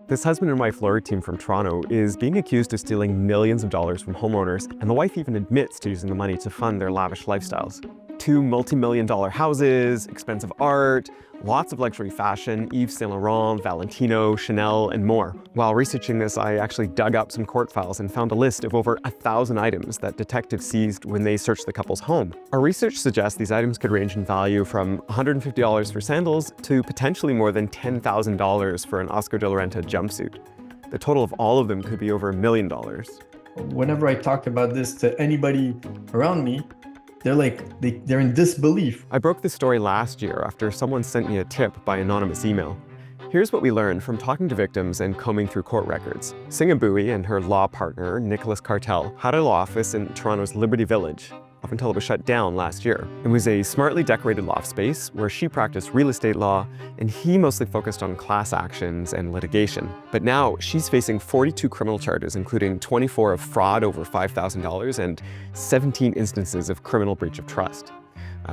This husband and wife lawyer team from Toronto is being accused of stealing millions of dollars from homeowners, and the wife even admits to using the money to fund their lavish lifestyles. 2 multi-million-dollar houses, expensive art, lots of luxury fashion, Yves Saint Laurent, Valentino, Chanel, and more. While researching this, I actually dug up some court files and found a list of over 1,000 items that detectives seized when they searched the couple's home. Our research suggests these items could range in value from $150 for sandals to potentially more than $10,000 for an Oscar de la Renta jumpsuit. The total of all of them could be over $1 million. Whenever I talk about this to anybody around me, they're in disbelief. I broke this story last year after someone sent me a tip by anonymous email. Here's what we learned from talking to victims and combing through court records. Singa Bui and her law partner, Nicholas Cartel, had a law office in Toronto's Liberty Village up until it was shut down last year. It was a smartly decorated loft space where she practiced real estate law and he mostly focused on class actions and litigation. But now she's facing 42 criminal charges, including 24 of fraud over $5,000 and 17 instances of criminal breach of trust.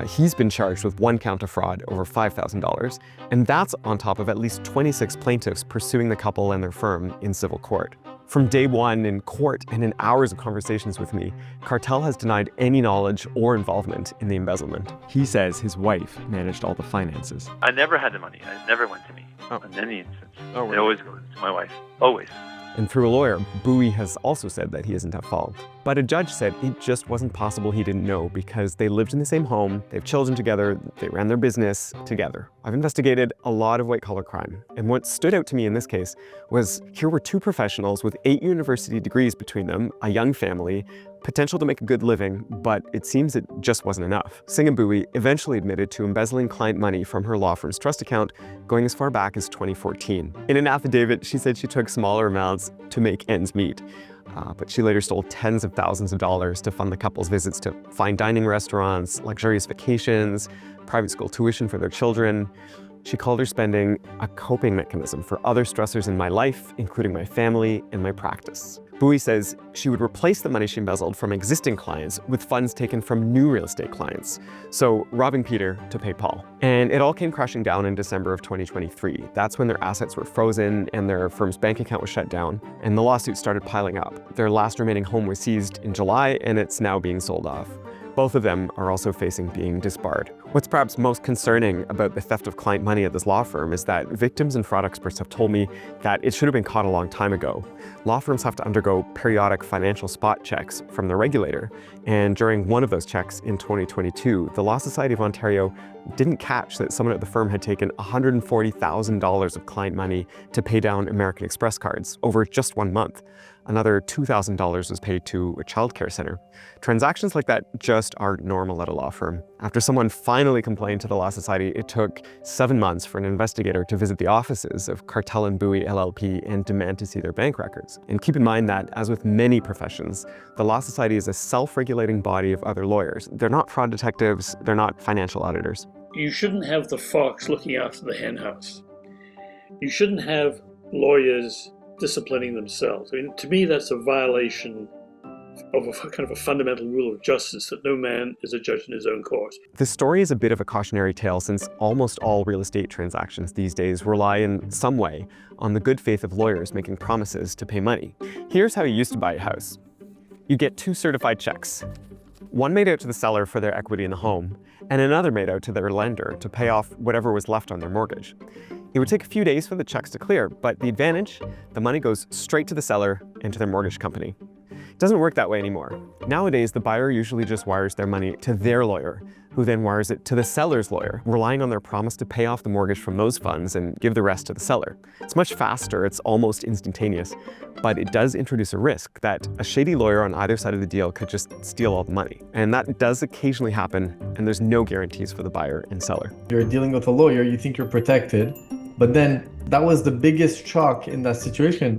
He's been charged with 1 count of fraud over $5,000, and that's on top of at least 26 plaintiffs pursuing the couple and their firm in civil court. From day one in court and in hours of conversations with me, Cartel has denied any knowledge or involvement in the embezzlement. He says his wife managed all the finances. I never had the money. It never went to me in any instance. Oh, really? It always goes to my wife. Always. And through a lawyer, Bui has also said that he isn't at fault. But a judge said it just wasn't possible he didn't know because they lived in the same home, they have children together, they ran their business together. I've investigated a lot of white-collar crime, and what stood out to me in this case was here were 2 professionals with 8 university degrees between them, a young family, potential to make a good living, but it seems it just wasn't enough. Singa Bui eventually admitted to embezzling client money from her law firm's trust account going as far back as 2014. In an affidavit, she said she took smaller amounts to make ends meet. But she later stole tens of thousands of dollars to fund the couple's visits to fine dining restaurants, luxurious vacations, private school tuition for their children. She called her spending a coping mechanism for other stressors in my life, including my family and my practice. Bui says she would replace the money she embezzled from existing clients with funds taken from new real estate clients. So robbing Peter to pay Paul. And it all came crashing down in December of 2023. That's when their assets were frozen and their firm's bank account was shut down, and the lawsuits started piling up. Their last remaining home was seized in July, and it's now being sold off. Both of them are also facing being disbarred. What's perhaps most concerning about the theft of client money at this law firm is that victims and fraud experts have told me that it should have been caught a long time ago. Law firms have to undergo periodic financial spot checks from the regulator, and during one of those checks in 2022, the Law Society of Ontario didn't catch that someone at the firm had taken $140,000 of client money to pay down American Express cards over just 1 month. Another $2,000 was paid to a childcare center. Transactions like that just aren't normal at a law firm. After someone finally complained to the Law Society, it took 7 months for an investigator to visit the offices of Cartel and Bui LLP and demand to see their bank records. And keep in mind that, as with many professions, the Law Society is a self-regulating body of other lawyers. They're not fraud detectives, they're not financial auditors. You shouldn't have the fox looking after the hen house. You shouldn't have lawyers disciplining themselves. I mean, to me, that's a violation of a kind of a fundamental rule of justice that no man is a judge in his own court. This story is a bit of a cautionary tale since almost all real estate transactions these days rely in some way on the good faith of lawyers making promises to pay money. Here's how you used to buy a house. You get 2 certified checks. One made out to the seller for their equity in the home, and another made out to their lender to pay off whatever was left on their mortgage. It would take a few days for the checks to clear, but the advantage, the money goes straight to the seller and to their mortgage company. It doesn't work that way anymore. Nowadays, the buyer usually just wires their money to their lawyer, who then wires it to the seller's lawyer, relying on their promise to pay off the mortgage from those funds and give the rest to the seller. It's much faster, it's almost instantaneous, but it does introduce a risk that a shady lawyer on either side of the deal could just steal all the money. And that does occasionally happen, and there's no guarantees for the buyer and seller. You're dealing with a lawyer, you think you're protected, but then that was the biggest shock in that situation.